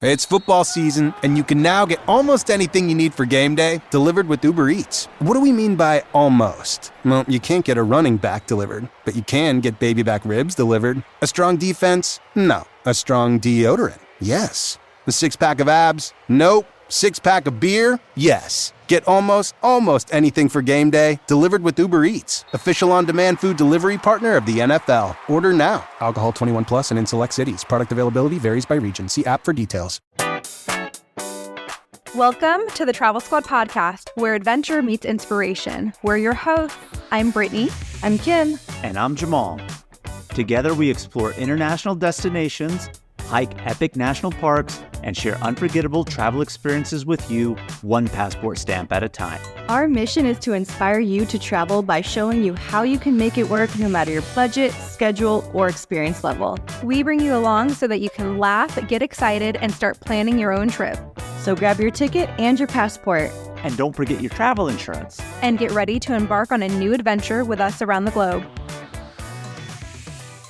It's football season, and you can now get almost anything you need for game day delivered with Uber Eats. What do we mean by almost? Well, you can't get a running back delivered, but you can get baby back ribs delivered. A strong defense? No. A strong deodorant? Yes. The six-pack of abs? Nope. Six-pack of beer? Yes. Get almost anything for game day delivered with Uber Eats, official on-demand food delivery partner of the NFL. Order now. Alcohol 21 plus and in select cities. Product availability varies by region. See app for details. Welcome to the Travel Squad podcast, where adventure meets inspiration. We're your hosts. I'm Brittany. I'm Kim. And I'm Jamal. Together we explore international destinations, hike epic national parks, and share unforgettable travel experiences with you, one passport stamp at a time. Our mission is to inspire you to travel by showing you how you can make it work no matter your budget, schedule, or experience level. We bring you along so that you can laugh, get excited, and start planning your own trip. So grab your ticket and your passport. And don't forget your travel insurance. And get ready to embark on a new adventure with us around the globe.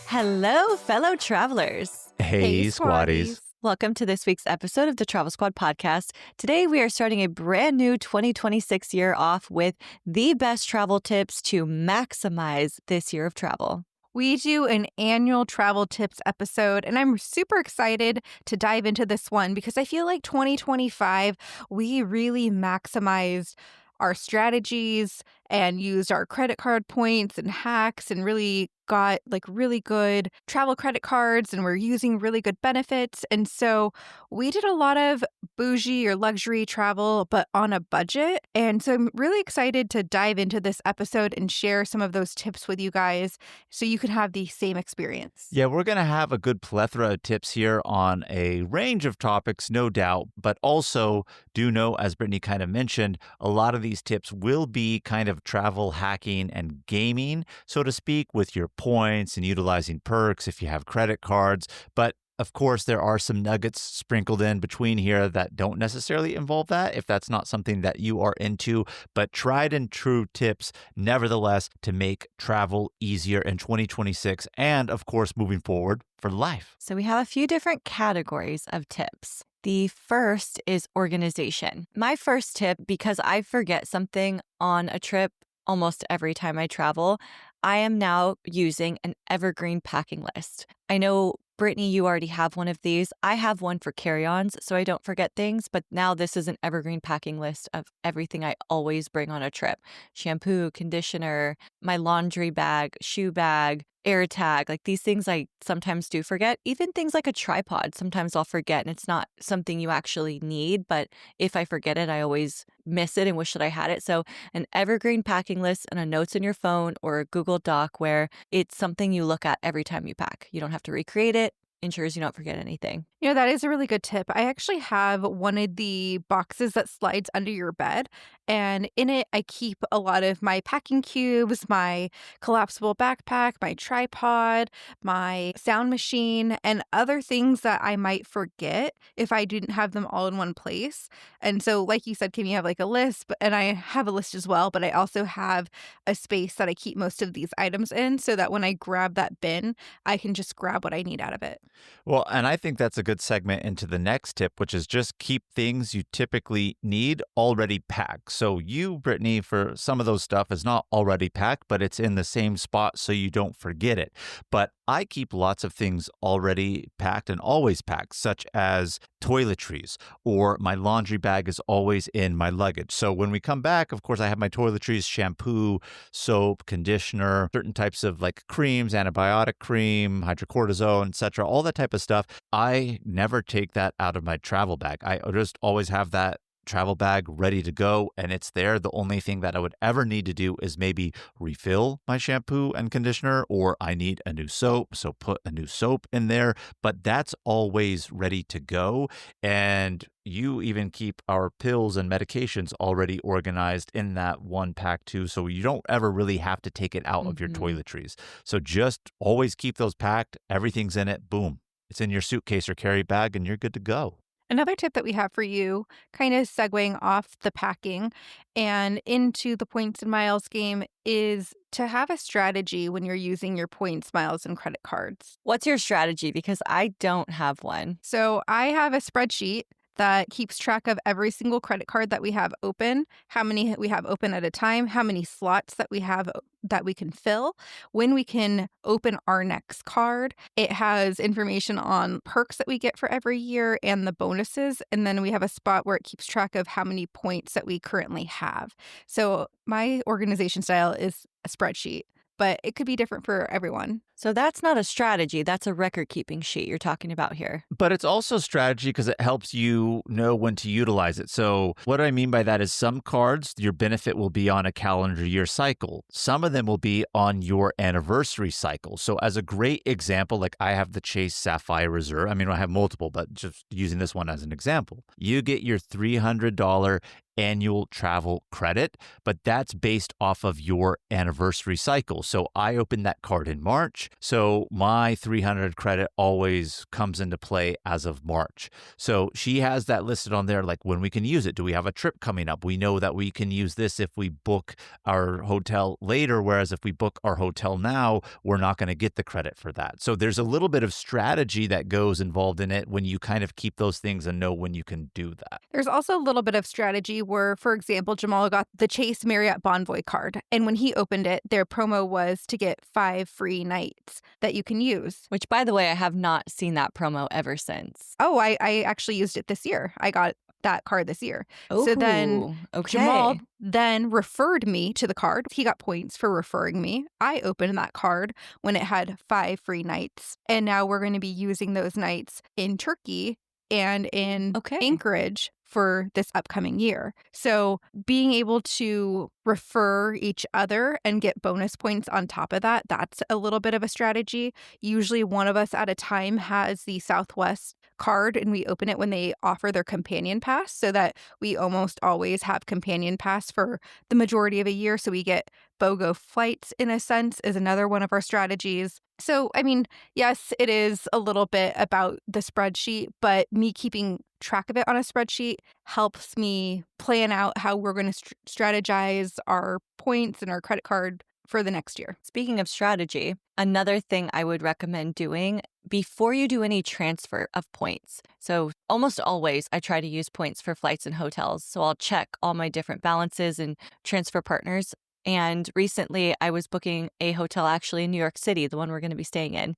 Hello, fellow travelers. Hey, squaddies. Welcome to this week's episode of the Travel Squad podcast. Today, we are starting a brand new 2026 year off with the best travel tips to maximize this year of travel. We do an annual travel tips episode, and I'm super excited to dive into this one because I feel like 2025, we really maximized our strategies and used our credit card points and hacks and really got really good travel credit cards, and we're using really good benefits. And so we did a lot of bougie or luxury travel, but on a budget. And so I'm really excited to dive into this episode and share some of those tips with you guys so you can have the same experience. Yeah, we're going to have a good plethora of tips here on a range of topics, no doubt, but also do know, as Brittany kind of mentioned, a lot of these tips will be kind of travel hacking and gaming, so to speak, with your points and utilizing perks if you have credit cards. But of course, there are some nuggets sprinkled in between here that don't necessarily involve that if that's not something that you are into, but tried and true tips, nevertheless, to make travel easier in 2026 and, of course, moving forward for life. So we have a few different categories of tips. The first is organization. My first tip, because I forget something on a trip almost every time I travel, I am now using an evergreen packing list. I know, Brittany, you already have one of these. I have one for carry-ons so I don't forget things, but now this is an evergreen packing list of everything I always bring on a trip. Shampoo, conditioner, my laundry bag, shoe bag, AirTag, these things I sometimes do forget. Even things like a tripod, sometimes I'll forget and it's not something you actually need, but if I forget it, I always miss it and wish that I had it. So an evergreen packing list and a notes in your phone or a Google Doc where it's something you look at every time you pack. You don't have to recreate it. Ensures you don't forget anything. You know, that is a really good tip. I actually have one of the boxes that slides under your bed, and in it, I keep a lot of my packing cubes, my collapsible backpack, my tripod, my sound machine, and other things that I might forget if I didn't have them all in one place. And so, like you said, Kim, you have a list, and I have a list as well, but I also have a space that I keep most of these items in so that when I grab that bin, I can just grab what I need out of it. Well, and I think that's a good segment into the next tip, which is just keep things you typically need already packed. So you, Brittany, for some of those stuff is not already packed, but it's in the same spot so you don't forget it. But I keep lots of things already packed and always packed, such as toiletries, or my laundry bag is always in my luggage. So when we come back, of course, I have my toiletries, shampoo, soap, conditioner, certain types of creams, antibiotic cream, hydrocortisone, etc., all that type of stuff. I never take that out of my travel bag. I just always have that travel bag ready to go, and it's there. The only thing that I would ever need to do is maybe refill my shampoo and conditioner, or I need a new soap, so put a new soap in there, but that's always ready to go. And you even keep our pills and medications already organized in that one pack too, so you don't ever really have to take it out of your toiletries. So just always keep those packed. Everything's in it. Boom. It's in your suitcase or carry bag and you're good to go. Another tip that we have for you, kind of segueing off the packing and into the points and miles game, is to have a strategy when you're using your points, miles, and credit cards. What's your strategy? Because I don't have one. So I have a spreadsheet that keeps track of every single credit card that we have open, how many we have open at a time, how many slots that we have that we can fill, when we can open our next card. It has information on perks that we get for every year and the bonuses. And then we have a spot where it keeps track of how many points that we currently have. So my organization style is a spreadsheet, but it could be different for everyone. So that's not a strategy. That's a record keeping sheet you're talking about here. But it's also strategy because it helps you know when to utilize it. So what I mean by that is some cards, your benefit will be on a calendar year cycle. Some of them will be on your anniversary cycle. So as a great example, like I have the Chase Sapphire Reserve. I mean, I have multiple, but just using this one as an example, you get your $300 annual travel credit, but that's based off of your anniversary cycle. So I opened that card in March. So my 300 credit always comes into play as of March. So she has that listed on there, like when we can use it. Do we have a trip coming up? We know that we can use this if we book our hotel later, whereas if we book our hotel now, we're not going to get the credit for that. So there's a little bit of strategy that goes involved in it when you kind of keep those things and know when you can do that. There's also a little bit of strategy where, for example, Jamal got the Chase Marriott Bonvoy card. And when he opened it, their promo was to get 5 free nights that you can use. Which, by the way, I have not seen that promo ever since. Oh, I actually used it this year. I got that card this year. So then Ooh, okay. Jamal then referred me to the card. He got points for referring me. I opened that card when it had 5 free nights. And now we're going to be using those nights in Turkey and in Anchorage for this upcoming year. So being able to refer each other and get bonus points on top of that, that's a little bit of a strategy. Usually one of us at a time has the Southwest card and we open it when they offer their companion pass, so that we almost always have companion pass for the majority of a year. So we get BOGO flights, in a sense, is another one of our strategies. So, I mean, yes, it is a little bit about the spreadsheet, but me keeping track of it on a spreadsheet helps me plan out how we're going to strategize our points and our credit card for the next year. Speaking of strategy, another thing I would recommend doing before you do any transfer of points. So almost always I try to use points for flights and hotels. So I'll check all my different balances and transfer partners. And recently I was booking a hotel actually in New York City, the one we're going to be staying in.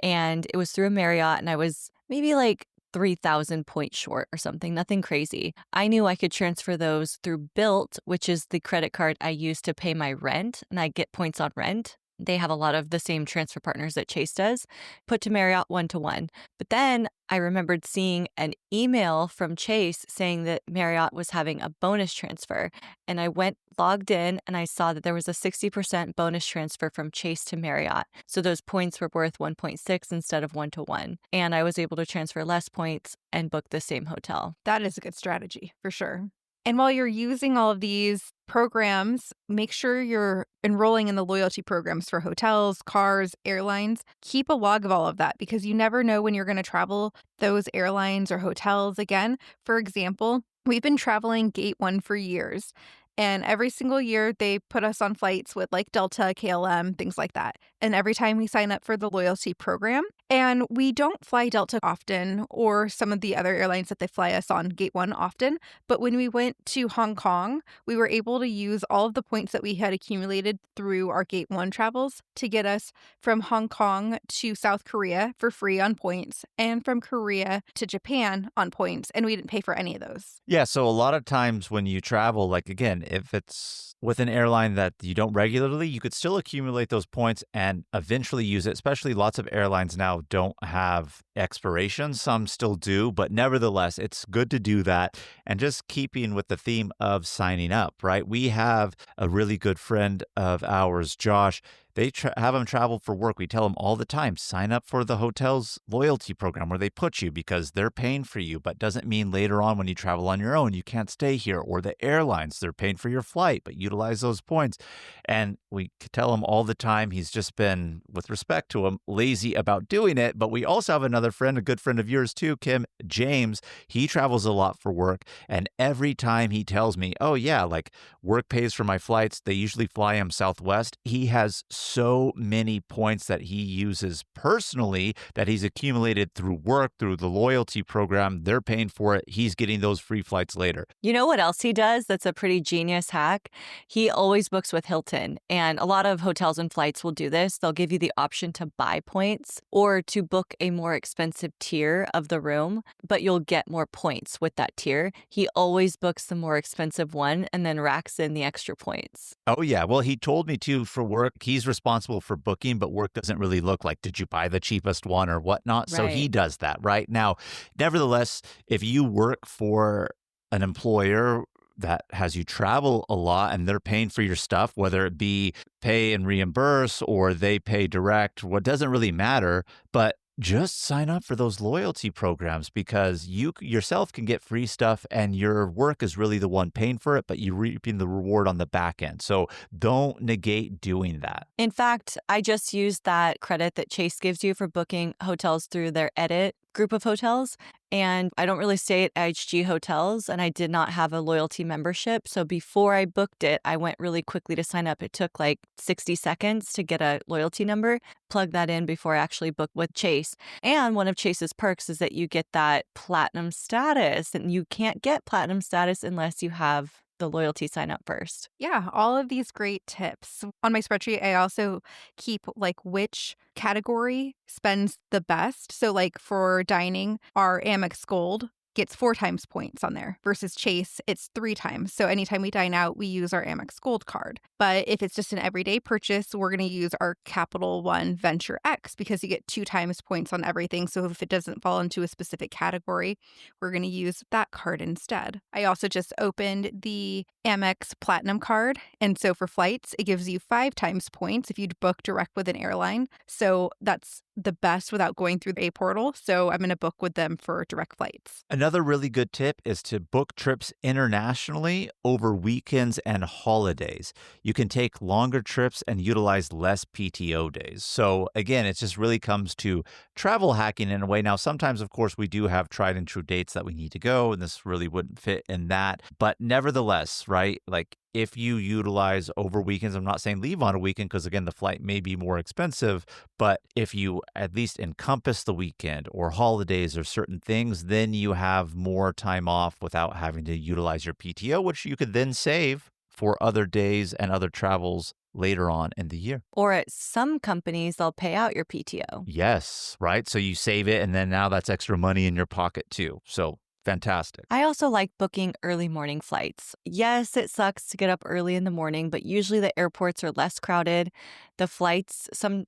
And it was through a Marriott and I was maybe like 3,000 points short or something, nothing crazy. I knew I could transfer those through Bilt, which is the credit card I use to pay my rent, and I get points on rent. They have a lot of the same transfer partners that Chase does, put to Marriott 1-to-1. But then I remembered seeing an email from Chase saying that Marriott was having a bonus transfer. And I logged in, and I saw that there was a 60% bonus transfer from Chase to Marriott. So those points were worth 1.6 instead of 1-to-1. And I was able to transfer less points and book the same hotel. That is a good strategy for sure. And while you're using all of these programs, make sure you're enrolling in the loyalty programs for hotels, cars, airlines. Keep a log of all of that because you never know when you're going to travel those airlines or hotels again. For example, we've been traveling Gate 1 for years. And every single year, they put us on flights with like Delta, KLM, things like that. And every time we sign up for the loyalty program, and we don't fly Delta often or some of the other airlines that they fly us on Gate 1 often. But when we went to Hong Kong, we were able to use all of the points that we had accumulated through our Gate 1 travels to get us from Hong Kong to South Korea for free on points and from Korea to Japan on points. And we didn't pay for any of those. Yeah, so a lot of times when you travel, like again, if it's with an airline that you don't regularly, you could still accumulate those points and eventually use it. Especially lots of airlines now don't have expirations. Some still do, but nevertheless, it's good to do that. And just keeping with the theme of signing up, right? We have a really good friend of ours, Josh. They have them travel for work. We tell them all the time, sign up for the hotel's loyalty program where they put you because they're paying for you, but doesn't mean later on when you travel on your own, you can't stay here. Or the airlines, they're paying for your flight, but utilize those points. And we tell him all the time, he's just been, with respect to him, lazy about doing it. But we also have another friend, a good friend of yours too, Kim, James. He travels a lot for work. And every time he tells me, oh yeah, like work pays for my flights, they usually fly him Southwest. He has so many points that he uses personally that he's accumulated through work, through the loyalty program. They're paying for it. He's getting those free flights later. You know what else he does that's a pretty genius hack? He always books with Hilton. And a lot of hotels and flights will do this. They'll give you the option to buy points or to book a more expensive tier of the room, but you'll get more points with that tier. He always books the more expensive one and then racks in the extra points. Oh, yeah. Well, he told me too for work, he's responsible for booking, but work doesn't really look like, did you buy the cheapest one or whatnot? So he Right. does that, right? Now, nevertheless, if you work for an employer that has you travel a lot and they're paying for your stuff, whether it be pay and reimburse or they pay direct, what doesn't really matter, but just sign up for those loyalty programs because you yourself can get free stuff and your work is really the one paying for it, but you're reaping the reward on the back end. So don't negate doing that. In fact, I just used that credit that Chase gives you for booking hotels through their Edit group of hotels. And I don't really stay at IHG hotels and I did not have a loyalty membership. So before I booked it, I went really quickly to sign up. It took like 60 seconds to get a loyalty number, plug that in before I actually booked with Chase. And one of Chase's perks is that you get that platinum status, and you can't get platinum status unless you have the loyalty sign up first. Yeah, all of these great tips. On my spreadsheet, I also keep like which category spends the best. So, like for dining, our Amex Gold gets 4 times points on there versus Chase, it's 3 times. So, anytime we dine out, we use our Amex Gold card. But if it's just an everyday purchase, we're going to use our Capital One Venture X because you get 2 times points on everything. So, if it doesn't fall into a specific category, we're going to use that card instead. I also just opened the Amex Platinum card. And so for flights, it gives you 5 times points if you'd book direct with an airline. So that's the best without going through a portal. So I'm going to book with them for direct flights. Another really good tip is to book trips internationally over weekends and holidays. You can take longer trips and utilize less PTO days. So again, it just really comes to travel hacking in a way. Now, sometimes, of course, we do have tried and true dates that we need to go, and this really wouldn't fit in that. But nevertheless, right, like if you utilize over weekends, I'm not saying leave on a weekend because, again, the flight may be more expensive, but if you at least encompass the weekend or holidays or certain things, then you have more time off without having to utilize your PTO, which you could then save for other days and other travels later on in the year. Or at some companies, they'll pay out your PTO. Yes, right? So you save it and then now that's extra money in your pocket too. So fantastic. I also like booking early morning flights. Yes, it sucks to get up early in the morning, but usually the airports are less crowded. The flights,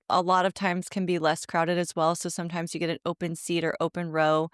a lot of times can be less crowded as well. So sometimes you get an open seat or open row.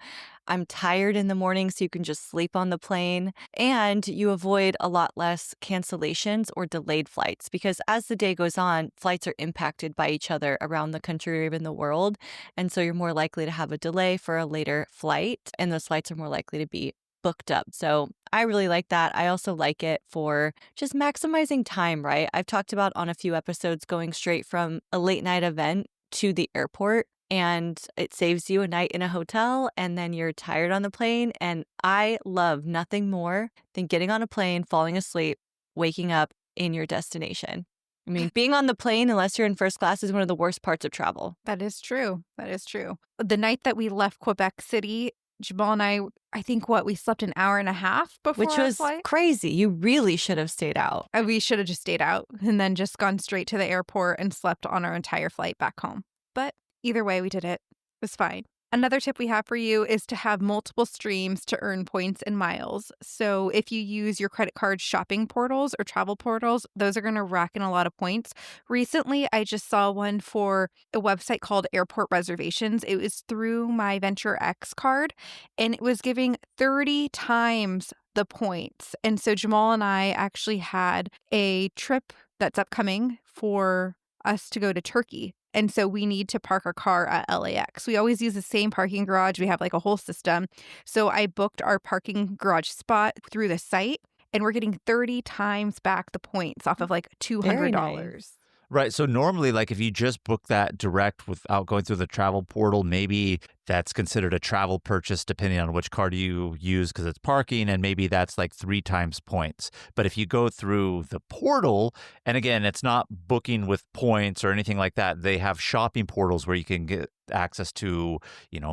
I'm tired in the morning, so you can just sleep on the plane. And you avoid a lot less cancellations or delayed flights because as the day goes on, flights are impacted by each other around the country or even the world. And so you're more likely to have a delay for a later flight, and those flights are more likely to be booked up. So I really like that. I also like it for just maximizing time, right? I've talked about on a few episodes going straight from a late night event to the airport, and it saves you a night in a hotel and then you're tired on the plane. And I love nothing more than getting on a plane, falling asleep, waking up in your destination. I mean, being on the plane, unless you're in first class, is one of the worst parts of travel. That is true. That is true. The night that we left Quebec City, Jamal and I think we slept an hour and a half before Which our was flight. crazy. You really should have stayed out. We should have just stayed out and then just gone straight to the airport and slept on our entire flight back home. But either way, we did it. It was fine. Another tip we have for you is to have multiple streams to earn points and miles. So if you use your credit card shopping portals or travel portals, those are going to rack in a lot of points. Recently, I just saw one for a website called Airport Reservations. It was through my Venture X card, and it was giving 30 times the points. And so Jamal and I actually had a trip that's upcoming for us to go to Turkey. And so we need to park our car at LAX. We always use the same parking garage. We have like a whole system. So I booked our parking garage spot through the site, and we're getting 30 times back the points off of like Very $200. nice. Right. So normally, like if you just book that direct without going through the travel portal, maybe that's considered a travel purchase depending on which card you use because it's parking, and maybe that's like 3 times points. But if you go through the portal, and again, it's not booking with points or anything like that. They have shopping portals where you can get access to,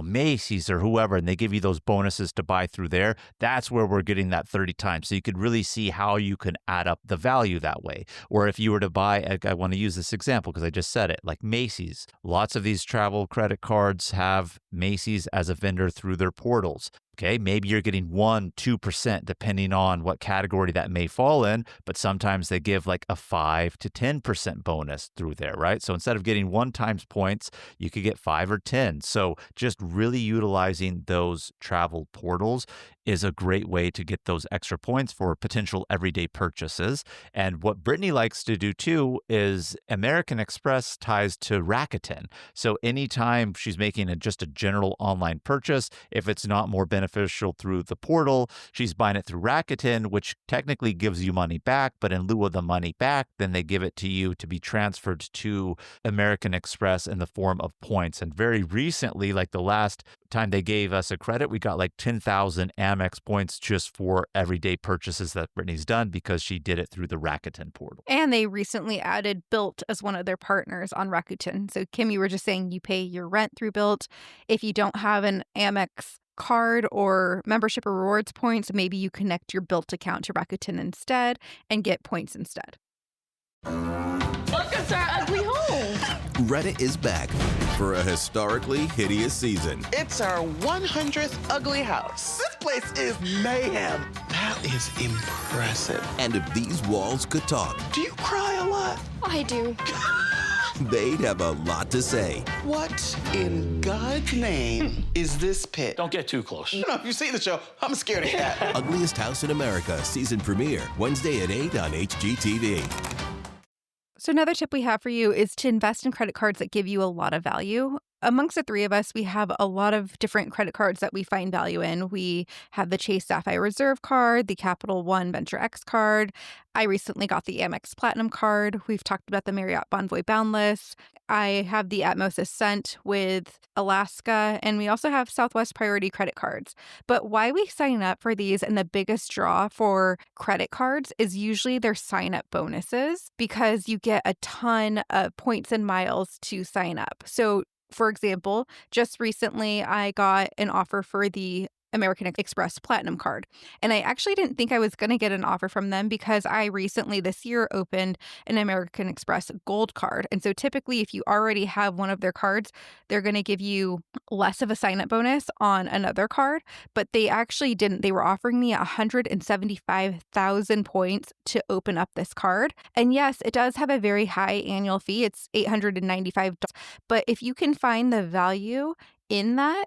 Macy's or whoever, and they give you those bonuses to buy through there. That's where we're getting that 30 times. So you could really see how you can add up the value that way. Or if you were to buy, I want to use this example because I just said it, like Macy's. Lots of these travel credit cards have Macy's as a vendor through their portals. Okay, maybe you're getting 1-2% depending on what category that may fall in, but sometimes they give like a 5 to 10% bonus through there, right? So instead of getting 1 times points, you could get 5 or 10. So just really utilizing those travel portals is a great way to get those extra points for potential everyday purchases. And what Brittany likes to do too is American Express ties to Rakuten. So anytime she's making just a general online purchase, if it's not more beneficial through the portal, she's buying it through Rakuten, which technically gives you money back, but in lieu of the money back, then they give it to you to be transferred to American Express in the form of points. And very recently, like the last time they gave us a credit, we got like 10,000 Amex points just for everyday purchases that Brittany's done because she did it through the Rakuten portal. And they recently added Bilt as one of their partners on Rakuten. So Kim, you were just saying you pay your rent through Bilt. If you don't have an Amex card or membership or rewards points, maybe you connect your Bilt account to Rakuten instead and get points instead. Welcome to our ugly home. Reddit is back for a historically hideous season. It's our 100th ugly house. This place is mayhem. That is impressive. And if these walls could talk, Do you cry a lot? I do. they'd have a lot to say. What in God's name is this pit? Don't get too close. If you see the show, I'm scared of cat. Ugliest House in America season premiere Wednesday at 8 on HGTV. So another tip we have for you is to invest in credit cards that give you a lot of value. Amongst the three of us, we have a lot of different credit cards that we find value in. We have the Chase Sapphire Reserve card, the Capital One Venture X card. I recently got the Amex Platinum card. We've talked about the Marriott Bonvoy Boundless. I have the Atmos Ascent with Alaska, and we also have Southwest Priority credit cards. But why we sign up for these and the biggest draw for credit cards is usually their sign-up bonuses because you get a ton of points and miles to sign up. So for example, just recently I got an offer for the American Express Platinum card. And I actually didn't think I was going to get an offer from them because I recently this year opened an American Express Gold card. And so typically if you already have one of their cards, they're going to give you less of a sign-up bonus on another card. But they actually didn't. They were offering me 175,000 points to open up this card. And yes, it does have a very high annual fee. It's $895. But if you can find the value in that,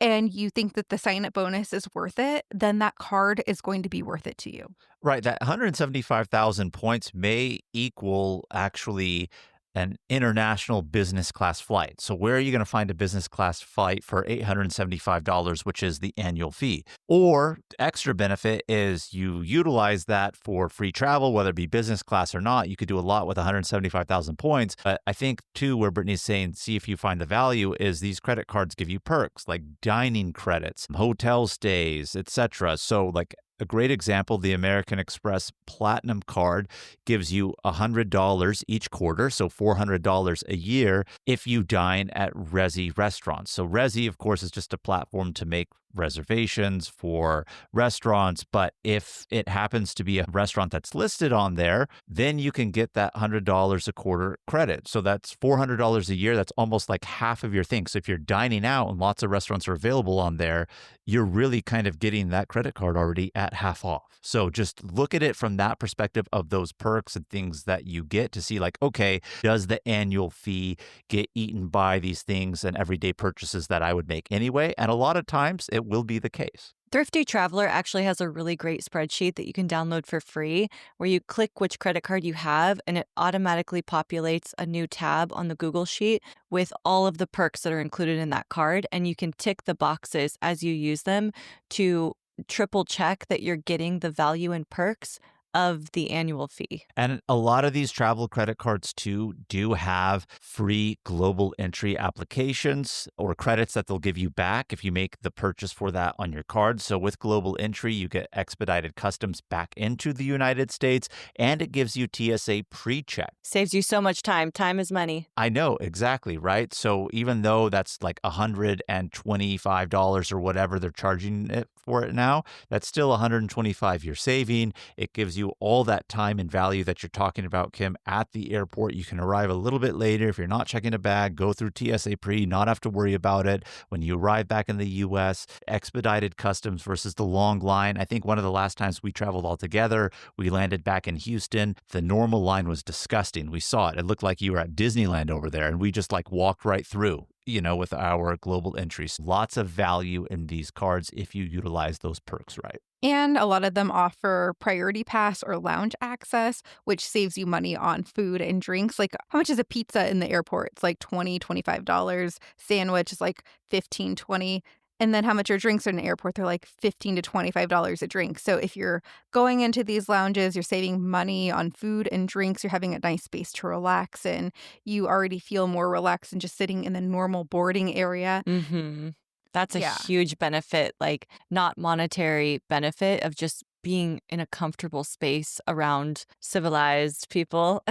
and you think that the sign-up bonus is worth it, then that card is going to be worth it to you. Right. That 175,000 points may equal actually an international business class flight. So where are you going to find a business class flight for $875, which is the annual fee? Or extra benefit is you utilize that for free travel, whether it be business class or not. You could do a lot with 175,000 points. But I think too, where Brittany's saying, see if you find the value is these credit cards give you perks like dining credits, hotel stays, etc. So like a great example, the American Express Platinum card gives you $100 each quarter, so $400 a year if you dine at Resy restaurants. So Resy, of course, is just a platform to make reservations for restaurants. But if it happens to be a restaurant that's listed on there, then you can get that $100 a quarter credit. So that's $400 a year. That's almost like half of your thing. So if you're dining out and lots of restaurants are available on there, you're really kind of getting that credit card already at half off. So just look at it from that perspective of those perks and things that you get to see like, okay, does the annual fee get eaten by these things and everyday purchases that I would make anyway? And a lot of times it will be the case. Thrifty Traveler actually has a really great spreadsheet that you can download for free where you click which credit card you have and it automatically populates a new tab on the Google Sheet with all of the perks that are included in that card. And you can tick the boxes as you use them to triple check that you're getting the value and perks of the annual fee. And a lot of these travel credit cards too do have free global entry applications or credits that they'll give you back if you make the purchase for that on your card. So with global entry, you get expedited customs back into the United States and it gives you TSA pre-check. Saves you so much time. Time is money. I know, exactly, right? So even though that's like $125 or whatever they're charging it for it now, that's still $125 you're saving. It gives you all that time and value that you're talking about, Kim, at the airport. You can arrive a little bit later. If you're not checking a bag, go through TSA pre, not have to worry about it. When you arrive back in the US, expedited customs versus the long line. I think one of the last times we traveled all together, we landed back in Houston. The normal line was disgusting. We saw it. It looked like you were at Disneyland over there, and we just like walked right through, with our global entries. Lots of value in these cards if you utilize those perks right. And a lot of them offer priority pass or lounge access, which saves you money on food and drinks. Like, how much is a pizza in the airport? It's like $20, $25. Sandwich is like $15, $20. And then how much are drinks in an airport? They're like $15 to $25 a drink. So if you're going into these lounges, you're saving money on food and drinks. You're having a nice space to relax in. You already feel more relaxed than just sitting in the normal boarding area. Mm-hmm. That's a huge benefit, like not monetary benefit of just being in a comfortable space around civilized people.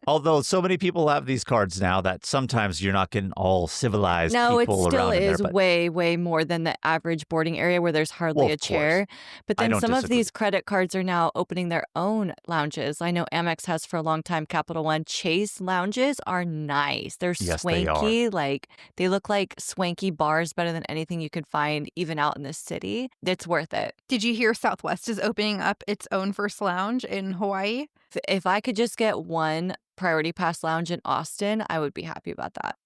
Although so many people have these cards now that sometimes you're not getting all civilized no, it people still around is there, way, way more than the average boarding area where there's hardly a chair. But then some of these credit cards are now opening their own lounges. I know Amex has for a long time, Capital One. Chase lounges are nice. They're swanky. Like they look like swanky bars, better than anything you could find even out in the city. It's worth it. Did you hear Southwest is opening up its own first lounge in Hawaii? If I could just get one priority pass lounge in Austin, I would be happy about that.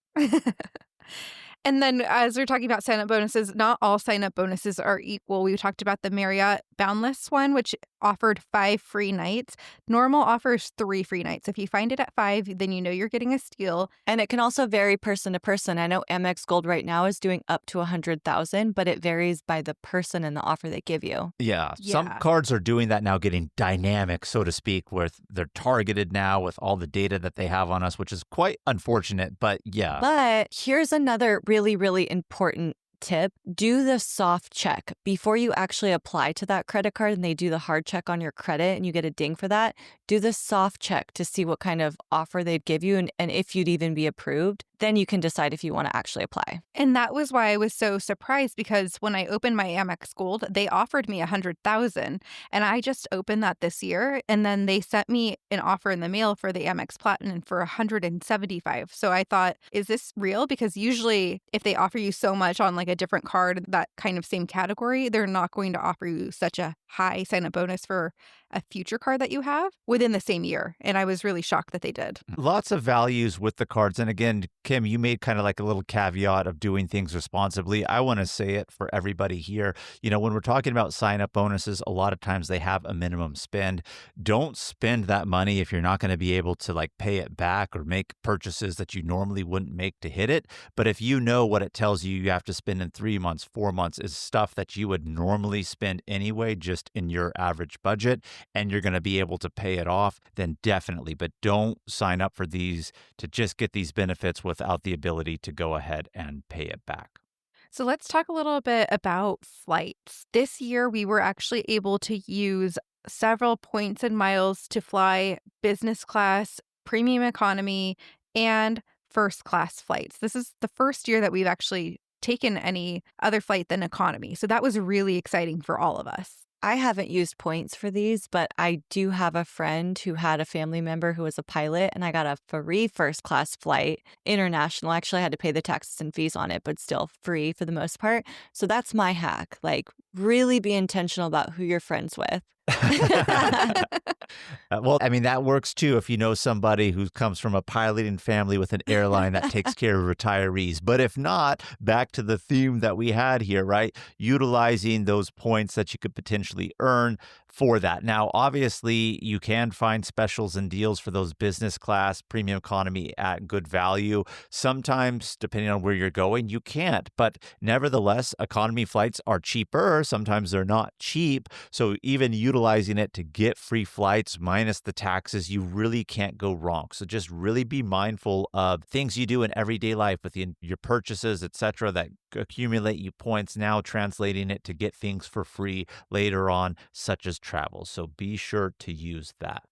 And then as we're talking about sign-up bonuses, not all sign-up bonuses are equal. We talked about the Marriott Boundless one, which offered 5 free nights. Normal offers 3 free nights. If you find it at 5, then you know you're getting a steal. And it can also vary person to person. I know Amex Gold right now is doing up to $100,000, but it varies by the person and the offer they give you. Yeah. Some cards are doing that now, getting dynamic, so to speak, where they're targeted now with all the data that they have on us, which is quite unfortunate, but yeah. But here's another really, really important tip. Do the soft check before you actually apply to that credit card and they do the hard check on your credit and you get a ding for that. Do the soft check to see what kind of offer they'd give you and if you'd even be approved. Then you can decide if you want to actually apply. And that was why I was so surprised, because when I opened my Amex Gold, they offered me $100,000, and I just opened that this year. And then they sent me an offer in the mail for the Amex Platinum for $175,000. So I thought, is this real? Because usually if they offer you so much on like a different card, that kind of same category, they're not going to offer you such a high sign-up bonus for a future card that you have within the same year. And I was really shocked that they did. Lots of values with the cards. And again, Kim, you made kind of like a little caveat of doing things responsibly. I want to say it for everybody here. When we're talking about sign-up bonuses, a lot of times they have a minimum spend. Don't spend that money if you're not going to be able to like pay it back or make purchases that you normally wouldn't make to hit it. But if you know what it tells you you have to spend in 3 months, 4 months is stuff that you would normally spend anyway, just in your average budget, and you're going to be able to pay it off, then definitely. But don't sign up for these to just get these benefits without the ability to go ahead and pay it back. So let's talk a little bit about flights. This year, we were actually able to use several points and miles to fly business class, premium economy, and first class flights. This is the first year that we've actually taken any other flight than economy. So that was really exciting for all of us. I haven't used points for these, but I do have a friend who had a family member who was a pilot, and I got a free first class flight, international. Actually, I had to pay the taxes and fees on it, but still free for the most part. So that's my hack. Like, really be intentional about who you're friends with. Well, I mean, that works too if you know somebody who comes from a piloting family with an airline that takes care of retirees. But if not, back to the theme that we had here, right? Utilizing those points that you could potentially earn for that. Now, obviously, you can find specials and deals for those business class, premium economy at good value. Sometimes, depending on where you're going, you can't. But nevertheless, economy flights are cheaper. Sometimes they're not cheap. So even utilizing it to get free flights minus the taxes, you really can't go wrong. So just really be mindful of things you do in everyday life with your purchases, etc., that accumulate you points, now translating it to get things for free later on, such as travel. So be sure to use that.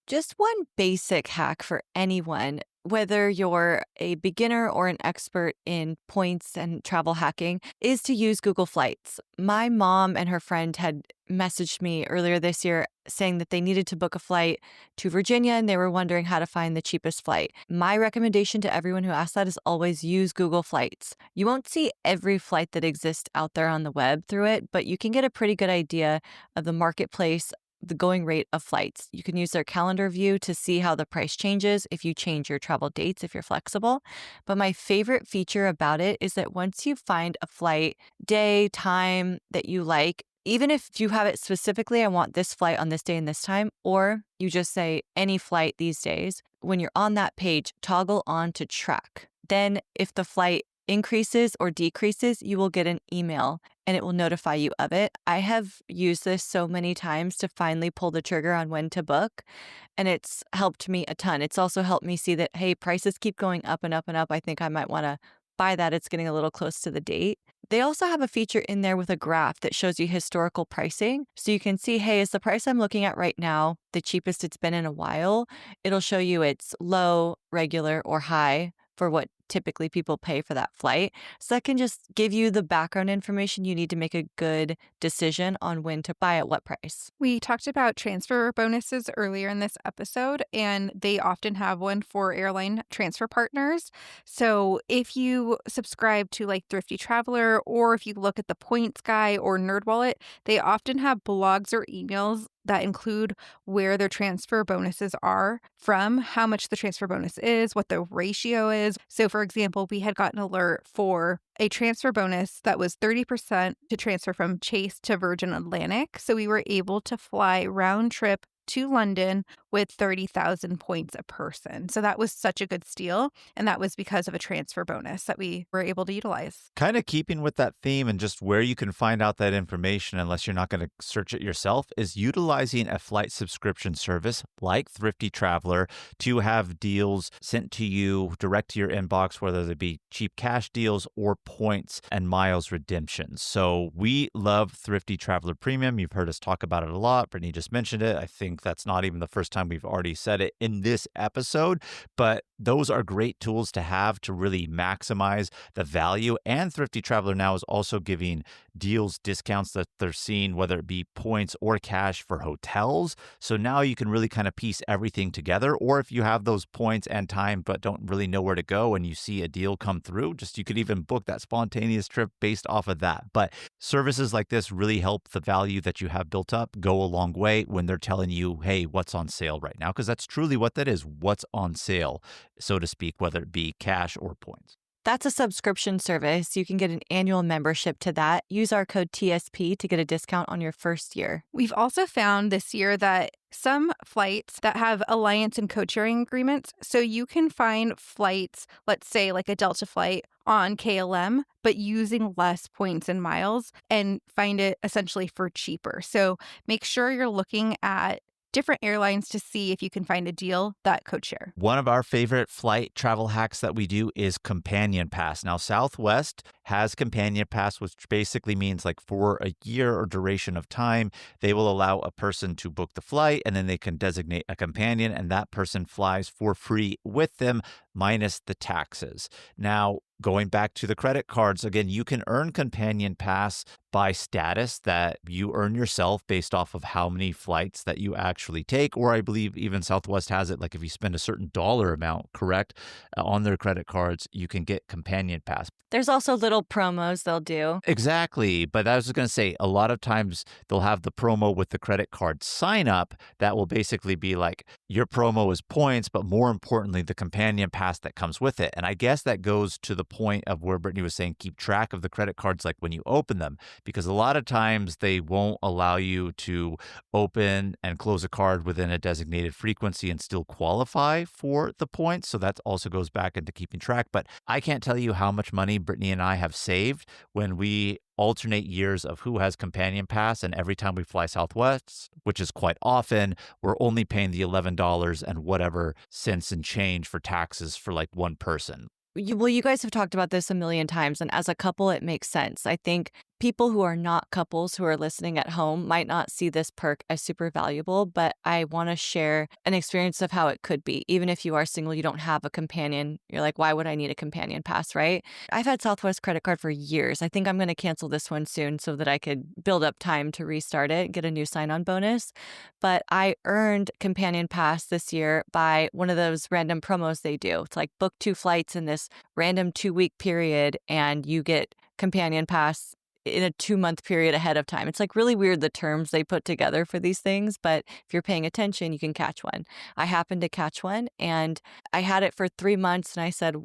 Just one basic hack for anyone, whether you're a beginner or an expert in points and travel hacking, is to use Google Flights. My mom and her friend had messaged me earlier this year saying that they needed to book a flight to Virginia and they were wondering how to find the cheapest flight. My recommendation to everyone who asks that is always use Google Flights. You won't see every flight that exists out there on the web through it, but you can get a pretty good idea of the marketplace, the going rate of flights. You can use their calendar view to see how the price changes if you change your travel dates, if you're flexible. But my favorite feature about it is that once you find a flight, day, time that you like, even if you have it specifically, I want this flight on this day and this time, or you just say any flight these days, when you're on that page, toggle on to track. Then if the flight increases or decreases, you will get an email and it will notify you of it. I have used this so many times to finally pull the trigger on when to book, and it's helped me a ton. It's also helped me see that, hey, prices keep going up and up and up. I think I might want to buy that. It's getting a little close to the date. They also have a feature in there with a graph that shows you historical pricing. So you can see, hey, is the price I'm looking at right now the cheapest it's been in a while? It'll show you it's low, regular, or high for what typically people pay for that flight. So that can just give you the background information you need to make a good decision on when to buy at what price. We talked about transfer bonuses earlier in this episode, and they often have one for airline transfer partners. So if you subscribe to like Thrifty Traveler, or if you look at the Points Guy or NerdWallet, they often have blogs or emails that include where their transfer bonuses are from, how much the transfer bonus is, what the ratio is. So for example, we had gotten an alert for a transfer bonus that was 30% to transfer from Chase to Virgin Atlantic. So we were able to fly round trip to London with 30,000 points a person. So that was such a good steal. And that was because of a transfer bonus that we were able to utilize. Kind of keeping with that theme and just where you can find out that information, unless you're not going to search it yourself, is utilizing a flight subscription service like Thrifty Traveler to have deals sent to you direct to your inbox, whether they be cheap cash deals or points and miles redemptions. So we love Thrifty Traveler Premium. You've heard us talk about it a lot. Brittany just mentioned it. I think that's not even the first time we've already said it in this episode, but those are great tools to have to really maximize the value. And Thrifty Traveler now is also giving deals, discounts that they're seeing, whether it be points or cash for hotels. So now you can really kind of piece everything together. Or if you have those points and time, but don't really know where to go and you see a deal come through, you could even book that spontaneous trip based off of that. But services like this really help the value that you have built up go a long way when they're telling you, hey, what's on sale right now? Because that's truly what that is, what's on sale, so to speak, whether it be cash or points. That's a subscription service. You can get an annual membership to that. Use our code TSP to get a discount on your first year. We've also found this year that some flights that have alliance and code-sharing agreements, so you can find flights, let's say like a Delta flight on KLM, but using less points and miles, and find it essentially for cheaper. So make sure you're looking at different airlines to see if you can find a deal that code share. One of our favorite flight travel hacks that we do is Companion Pass. Now, Southwest has Companion Pass, which basically means like for a year or duration of time, they will allow a person to book the flight and then they can designate a companion and that person flies for free with them minus the taxes. Now, going back to the credit cards, again, you can earn Companion Pass by status that you earn yourself based off of how many flights that you actually take. Or I believe even Southwest has it, like if you spend a certain dollar amount, correct, on their credit cards, you can get Companion Pass. There's also little little promos they'll do. Exactly. But I was going to say, a lot of times they'll have the promo with the credit card sign up that will basically be like your promo is points, but more importantly, the companion pass that comes with it. And I guess that goes to the point of where Brittany was saying, keep track of the credit cards like when you open them, because a lot of times they won't allow you to open and close a card within a designated frequency and still qualify for the points. So that also goes back into keeping track. But I can't tell you how much money Brittany and I have saved when we alternate years of who has companion pass, and every time we fly Southwest, which is quite often, we're only paying the $11 and whatever cents and change for taxes for like one person. You guys have talked about this a million times, and as a couple, it makes sense. I think people who are not couples who are listening at home might not see this perk as super valuable, but I want to share an experience of how it could be. Even if you are single, you don't have a companion, you're like, why would I need a companion pass, right? I've had Southwest credit card for years. I think I'm going to cancel this one soon so that I could build up time to restart it, get a new sign-on bonus. But I earned companion pass this year by one of those random promos they do. It's like book 2 flights in this random 2-week period and you get companion pass in a 2-month period ahead of time. It's like really weird the terms they put together for these things, but if you're paying attention, you can catch one. I happened to catch one and I had it for 3 months and I said,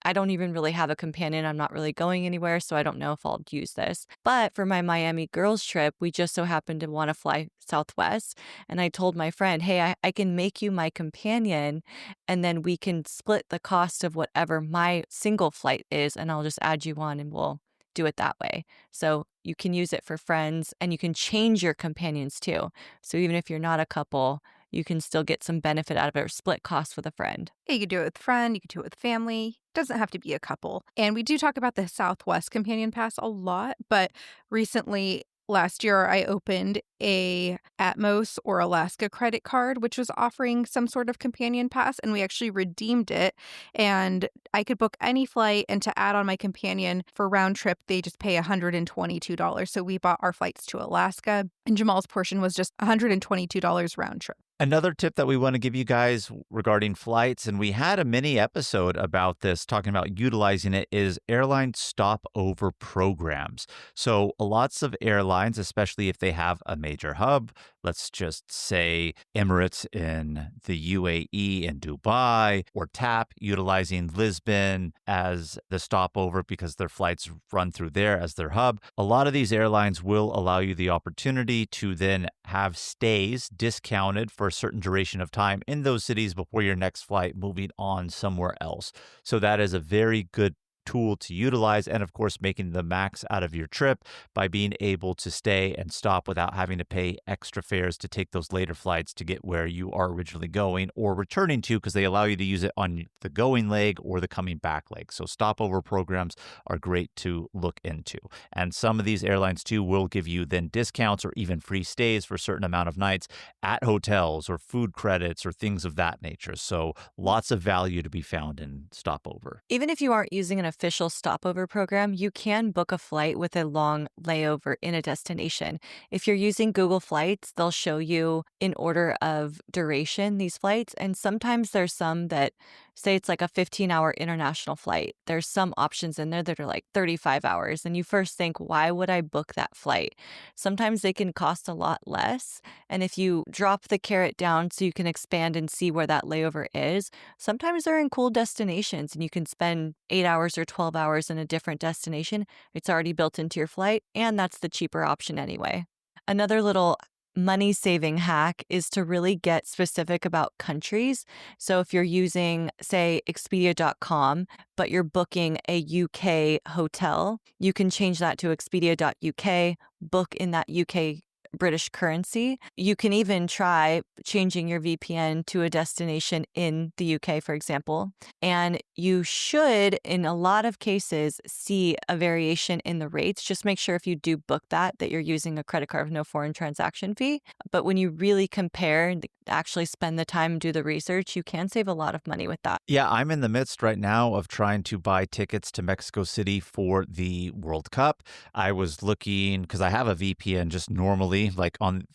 I don't even really have a companion. I'm not really going anywhere, so I don't know if I'll use this. But for my Miami girls trip, we just so happened to want to fly Southwest. And I told my friend, hey, I can make you my companion and then we can split the cost of whatever my single flight is and I'll just add you on and we'll do it that way. So you can use it for friends and you can change your companions too. So even if you're not a couple, you can still get some benefit out of it or split costs with a friend. Yeah, you could do it with a friend, you could do it with family. It doesn't have to be a couple. And we do talk about the Southwest Companion Pass a lot, but recently, last year, I opened a Atmos or Alaska credit card, which was offering some sort of companion pass, and we actually redeemed it. And I could book any flight, and to add on my companion for round trip, they just pay $122. So we bought our flights to Alaska, and Jamal's portion was just $122 round trip. Another tip that we want to give you guys regarding flights, and we had a mini episode about this, talking about utilizing it, is airline stopover programs. So lots of airlines, especially if they have a major hub, let's just say Emirates in the UAE and Dubai, or TAP utilizing Lisbon as the stopover because their flights run through there as their hub. A lot of these airlines will allow you the opportunity to then have stays discounted for a certain duration of time in those cities before your next flight moving on somewhere else. So that is a very good tool to utilize, and of course making the max out of your trip by being able to stay and stop without having to pay extra fares to take those later flights to get where you are originally going or returning to, because they allow you to use it on the going leg or the coming back leg. So stopover programs are great to look into, and some of these airlines too will give you then discounts or even free stays for a certain amount of nights at hotels or food credits or things of that nature. So lots of value to be found in stopover. Even if you aren't using an official stopover program, you can book a flight with a long layover in a destination. If you're using Google Flights, they'll show you in order of duration these flights. And sometimes there's some that say it's like a 15-hour international flight. There's some options in there that are like 35 hours. And you first think, why would I book that flight? Sometimes they can cost a lot less. And if you drop the carrot down so you can expand and see where that layover is, sometimes they're in cool destinations and you can spend 8 hours or 12 hours in a different destination. It's already built into your flight, and that's the cheaper option anyway. Another little money-saving hack is to really get specific about countries. So if you're using, say, Expedia.com, but you're booking a UK hotel, you can change that to Expedia.uk, book in that UK British currency. You can even try changing your VPN to a destination in the UK, for example. And you should, in a lot of cases, see a variation in the rates. Just make sure if you do book that you're using a credit card with no foreign transaction fee. But when you really compare and actually spend the time and do the research, you can save a lot of money with that. Yeah, I'm in the midst right now of trying to buy tickets to Mexico City for the World Cup. I was looking, because I have a VPN just normally me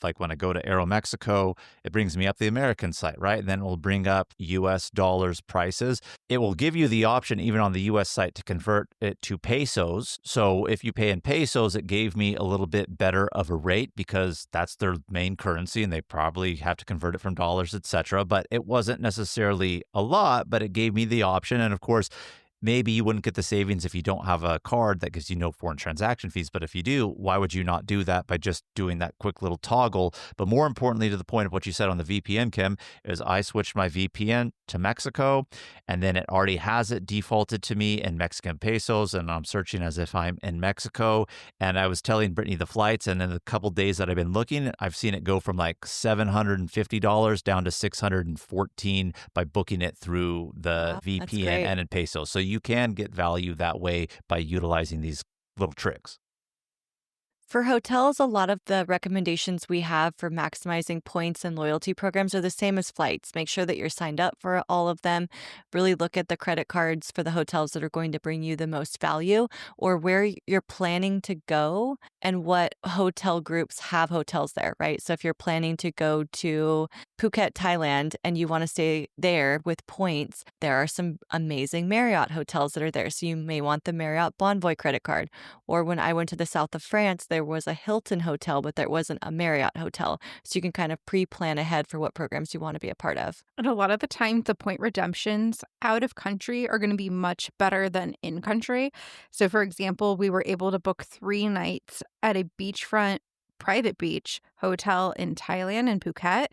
like when I go to Aeromexico, it brings me up the American site, right? And then it will bring up US dollars prices. It will give you the option even on the US site to convert it to pesos. So if you pay in pesos, it gave me a little bit better of a rate because that's their main currency and they probably have to convert it from dollars, etc. But it wasn't necessarily a lot, but it gave me the option. And of course, maybe you wouldn't get the savings if you don't have a card that gives you no foreign transaction fees. But if you do, why would you not do that by just doing that quick little toggle? But more importantly, to the point of what you said on the VPN, Kim, is I switched my VPN to Mexico, and then it already has it defaulted to me in Mexican pesos, and I'm searching as if I'm in Mexico. And I was telling Brittany the flights, and in the couple days that I've been looking, I've seen it go from like $750 down to $614 by booking it through the VPN and in pesos. So you can get value that way by utilizing these little tricks. For hotels, a lot of the recommendations we have for maximizing points and loyalty programs are the same as flights. Make sure that you're signed up for all of them. Really look at the credit cards for the hotels that are going to bring you the most value, or where you're planning to go and what hotel groups have hotels there, right? So if you're planning to go to Phuket, Thailand, and you want to stay there with points, there are some amazing Marriott hotels that are there. So you may want the Marriott Bonvoy credit card. Or when I went to the south of France, there was a Hilton hotel, but there wasn't a Marriott hotel. So you can kind of pre-plan ahead for what programs you want to be a part of. And a lot of the time, the point redemptions out of country are going to be much better than in country. So, for example, we were able to book 3 nights at a beachfront private beach hotel in Thailand and Phuket.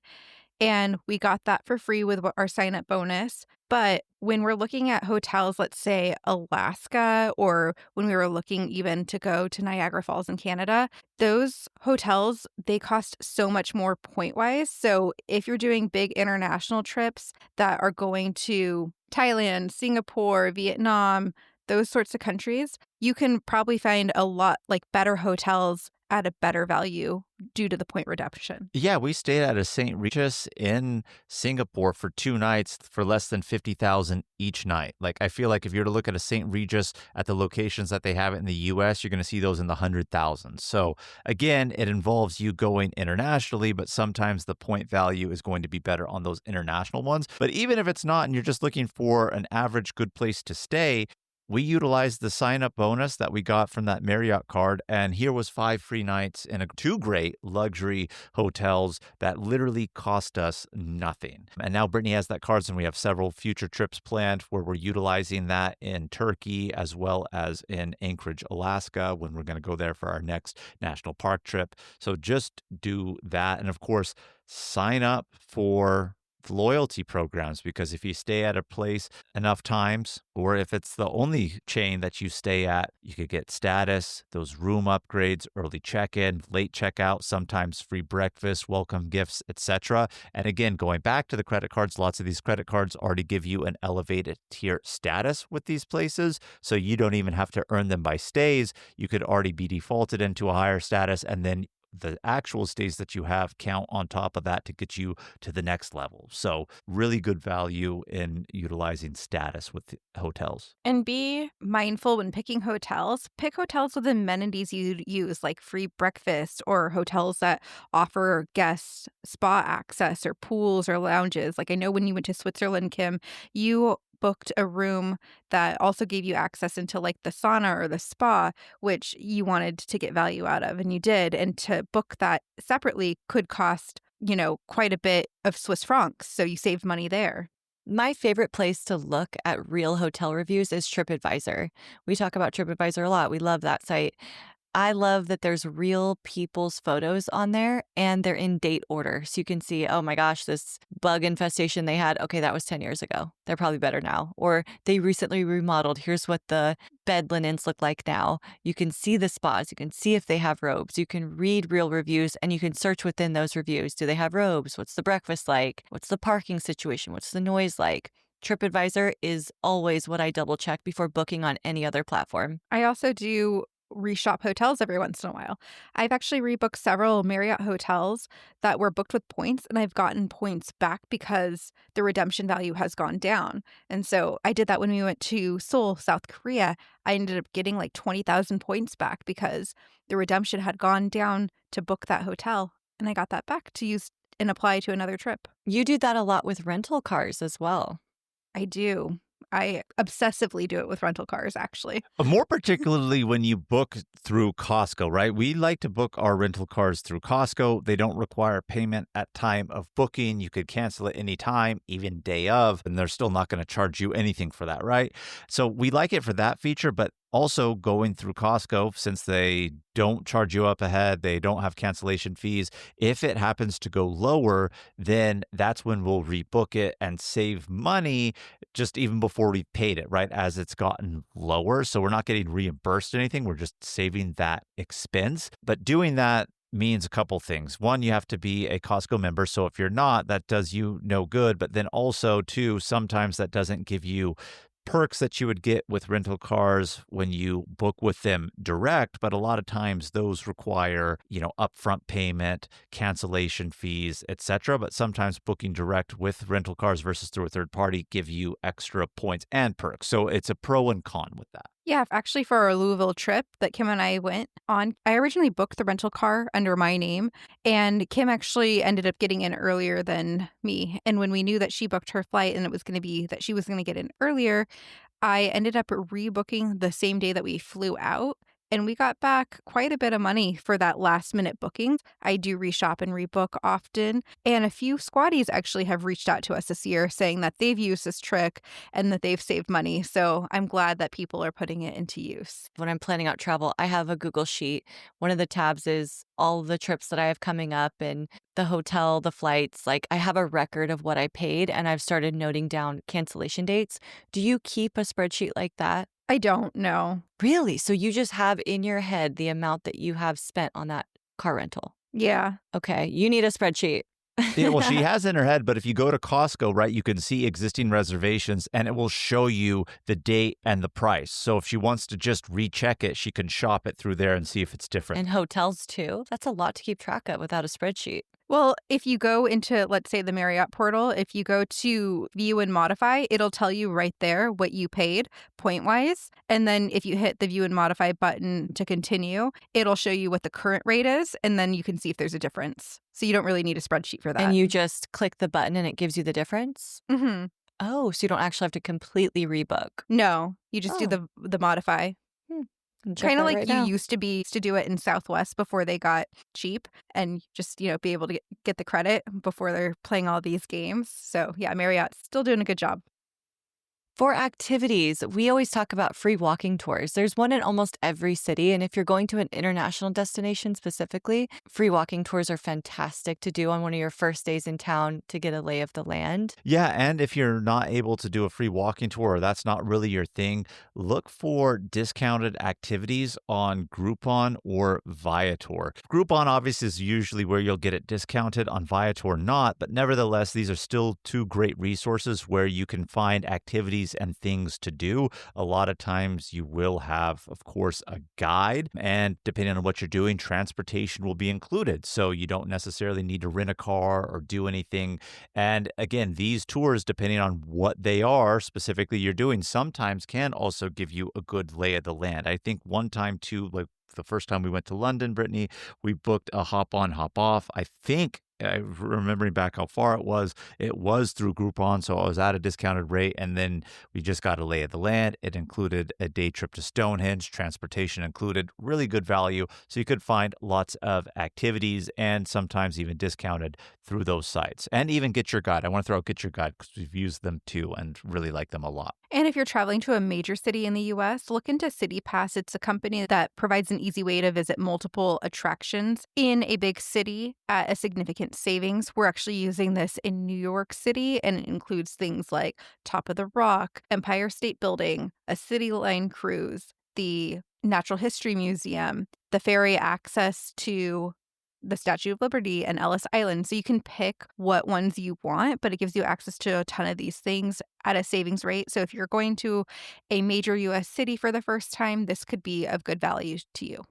And we got that for free with our sign-up bonus. But when we're looking at hotels, let's say Alaska, or when we were looking even to go to Niagara Falls in Canada, those hotels, they cost so much more point-wise. So if you're doing big international trips that are going to Thailand, Singapore, Vietnam, those sorts of countries, you can probably find a lot like better hotels at a better value due to the point redemption. Yeah, we stayed at a St. Regis in Singapore for 2 nights for less than 50,000 each night. Like, I feel like if you were to look at a St. Regis at the locations that they have it in the US, you're going to see those in the 100,000s. So again, it involves you going internationally, but sometimes the point value is going to be better on those international ones. But even if it's not, and you're just looking for an average good place to stay, we utilized the sign-up bonus that we got from that Marriott card, and here was 5 free nights in 2 great luxury hotels that literally cost us nothing. And now Brittany has that card, and we have several future trips planned where we're utilizing that in Turkey as well as in Anchorage, Alaska, when we're going to go there for our next national park trip. So just do that. And of course, sign up for loyalty programs, because if you stay at a place enough times, or if it's the only chain that you stay at, you could get status, those room upgrades, early check-in, late checkout, sometimes free breakfast, welcome gifts, etc. And again, going back to the credit cards, lots of these credit cards already give you an elevated tier status with these places, so you don't even have to earn them by stays. You could already be defaulted into a higher status, and then the actual stays that you have count on top of that to get you to the next level. So really good value in utilizing status with hotels. And be mindful when picking hotels. Pick hotels with amenities you use, like free breakfast, or hotels that offer guest spa access or pools or lounges. Like I know when you went to Switzerland, Kim, you booked a room that also gave you access into like the sauna or the spa, which you wanted to get value out of, and you did. And to book that separately could cost, quite a bit of Swiss francs. So you saved money there. My favorite place to look at real hotel reviews is TripAdvisor. We talk about TripAdvisor a lot. We love that site. I love that there's real people's photos on there and they're in date order. So you can see, oh my gosh, this bug infestation they had, okay, that was 10 years ago. They're probably better now. Or they recently remodeled. Here's what the bed linens look like now. You can see the spas. You can see if they have robes. You can read real reviews and you can search within those reviews. Do they have robes? What's the breakfast like? What's the parking situation? What's the noise like? TripAdvisor is always what I double check before booking on any other platform. I also do reshop hotels every once in a while. I've actually rebooked several Marriott hotels that were booked with points, and I've gotten points back because the redemption value has gone down. And so I did that when we went to Seoul, South Korea. I ended up getting like 20,000 points back because the redemption had gone down to book that hotel, and I got that back to use and apply to another trip. You do that a lot with rental cars as well. I do. I obsessively do it with rental cars, actually. More particularly when you book through Costco, right? We like to book our rental cars through Costco. They don't require payment at time of booking. You could cancel it anytime, even day of, and they're still not going to charge you anything for that, right? So we like it for that feature, but also going through Costco, since they don't charge you up ahead, they don't have cancellation fees. If it happens to go lower, then that's when we'll rebook it and save money just even before we paid it, right? As it's gotten lower. So we're not getting reimbursed anything. We're just saving that expense. But doing that means a couple things. One, you have to be a Costco member. So if you're not, that does you no good. But then also, too, sometimes that doesn't give you perks that you would get with rental cars when you book with them direct, but a lot of times those require, upfront payment, cancellation fees, etc. But sometimes booking direct with rental cars versus through a third party give you extra points and perks. So it's a pro and con with that. Yeah, actually, for our Louisville trip that Kim and I went on, I originally booked the rental car under my name, and Kim actually ended up getting in earlier than me. And when we knew that she booked her flight and it was going to be that she was going to get in earlier, I ended up rebooking the same day that we flew out. And we got back quite a bit of money for that last minute booking. I do reshop and rebook often. And a few squatties actually have reached out to us this year saying that they've used this trick and that they've saved money. So I'm glad that people are putting it into use. When I'm planning out travel, I have a Google Sheet. One of the tabs is all the trips that I have coming up and the hotel, the flights. Like I have a record of what I paid and I've started noting down cancellation dates. Do you keep a spreadsheet like that? I don't know. Really? So you just have in your head the amount that you have spent on that car rental? Yeah. Okay. You need a spreadsheet. Yeah, well, she has in her head, but if you go to Costco, right, you can see existing reservations and it will show you the date and the price. So if she wants to just recheck it, she can shop it through there and see if it's different. And hotels too. That's a lot to keep track of without a spreadsheet. Well, if you go into, let's say, the Marriott portal, if you go to view and modify, it'll tell you right there what you paid point wise. And then if you hit the view and modify button to continue, it'll show you what the current rate is. And then you can see if there's a difference. So you don't really need a spreadsheet for that. And you just click the button and it gives you the difference? Mm-hmm. Oh, so you don't actually have to completely rebook. No, you just do the modify. Kind of like you used to do it in Southwest before they got cheap and just, be able to get the credit before they're playing all these games. So yeah, Marriott's still doing a good job. For activities, we always talk about free walking tours. There's one in almost every city. And if you're going to an international destination specifically, free walking tours are fantastic to do on one of your first days in town to get a lay of the land. Yeah, and if you're not able to do a free walking tour or that's not really your thing, look for discounted activities on Groupon or Viator. Groupon obviously is usually where you'll get it discounted, on Viator not, but nevertheless, these are still two great resources where you can find activities and things to do. A lot of times you will have, of course, a guide, and depending on what you're doing, transportation will be included. So you don't necessarily need to rent a car or do anything. And again, these tours, depending on what they are specifically you're doing, sometimes can also give you a good lay of the land. I think one time too, like the first time we went to London, Brittany, we booked a hop on, hop off. I think remembering back how far it was through Groupon, so I was at a discounted rate, and then we just got a lay of the land. It included a day trip to Stonehenge, transportation included, really good value, so you could find lots of activities and sometimes even discounted through those sites. And even Get Your Guide. I want to throw out Get Your Guide because we've used them too and really like them a lot. And if you're traveling to a major city in the U.S., look into CityPass. It's a company that provides an easy way to visit multiple attractions in a big city at a significant savings. We're actually using this in New York City, and it includes things like Top of the Rock, Empire State Building, a City Line cruise, the Natural History Museum, the ferry access to the Statue of Liberty, and Ellis Island. So you can pick what ones you want, but it gives you access to a ton of these things at a savings rate. So if you're going to a major U.S. city for the first time, this could be of good value to you.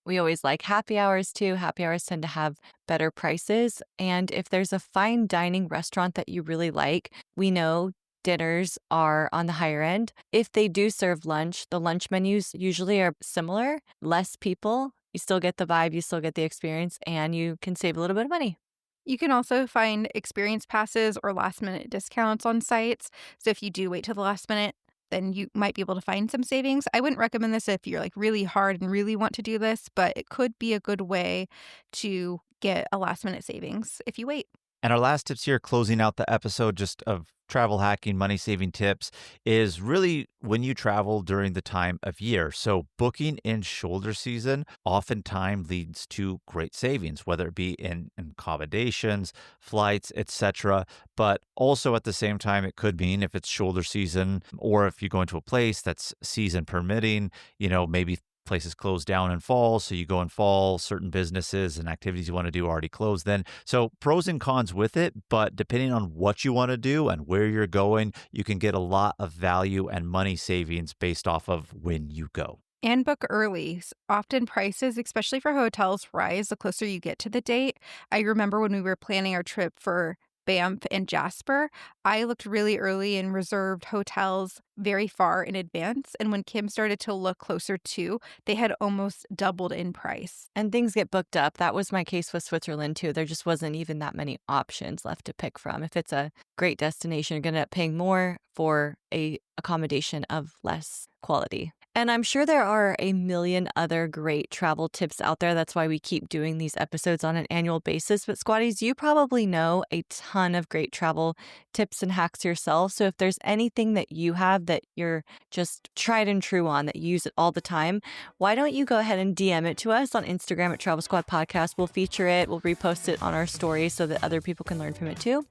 We always like happy hours too. Happy hours tend to have better prices. And if there's a fine dining restaurant that you really like, we know dinners are on the higher end. If they do serve lunch, the lunch menus usually are similar, less people. You still get the vibe, you still get the experience, and you can save a little bit of money. You can also find experience passes or last minute discounts on sites. So if you do wait till the last minute, then you might be able to find some savings. I wouldn't recommend this if you're like really hard and really want to do this, but it could be a good way to get a last minute savings if you wait. And our last tips here, closing out the episode just of travel hacking, money saving tips, is really when you travel during the time of year. So booking in shoulder season oftentimes leads to great savings, whether it be in accommodations, flights, etc. But also at the same time, it could mean if it's shoulder season or if you go into a place that's season permitting, maybe places close down in fall, so you go in fall, certain businesses and activities you want to do are already closed then. So pros and cons with it, but depending on what you want to do and where you're going, you can get a lot of value and money savings based off of when you go. And book early. Often prices, especially for hotels, rise the closer you get to the date. I remember when we were planning our trip for Banff and Jasper, I looked really early and reserved hotels very far in advance. And when Kim started to look closer to, they had almost doubled in price. And things get booked up. That was my case with Switzerland too. There just wasn't even that many options left to pick from. If it's a great destination, you're going to end up paying more for a accommodation of less quality. And I'm sure there are a million other great travel tips out there. That's why we keep doing these episodes on an annual basis. But Squatties, you probably know a ton of great travel tips and hacks yourself. So if there's anything that you have that you're just tried and true on, that you use it all the time, why don't you go ahead and DM it to us on Instagram at Travel Squad Podcast. We'll feature it. We'll repost it on our stories so that other people can learn from it too.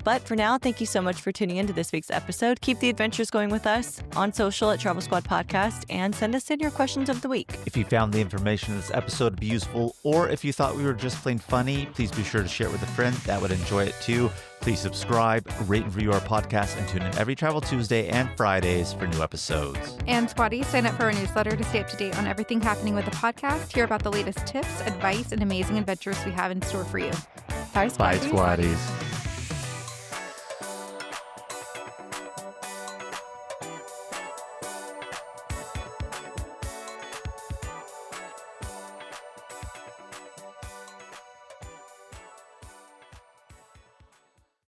But for now, thank you so much for tuning into this week's episode. Keep the adventures going with us on social at Travel Squad Podcast, and send us in your questions of the week. If you found the information in this episode to be useful, or if you thought we were just plain funny, please be sure to share it with a friend that would enjoy it too. Please subscribe, rate and review our podcast, and tune in every Travel Tuesday and Fridays for new episodes. And Squatty, sign up for our newsletter to stay up to date on everything happening with the podcast, hear about the latest tips, advice, and amazing adventures we have in store for you. Bye, Squatties. Bye, Squatties.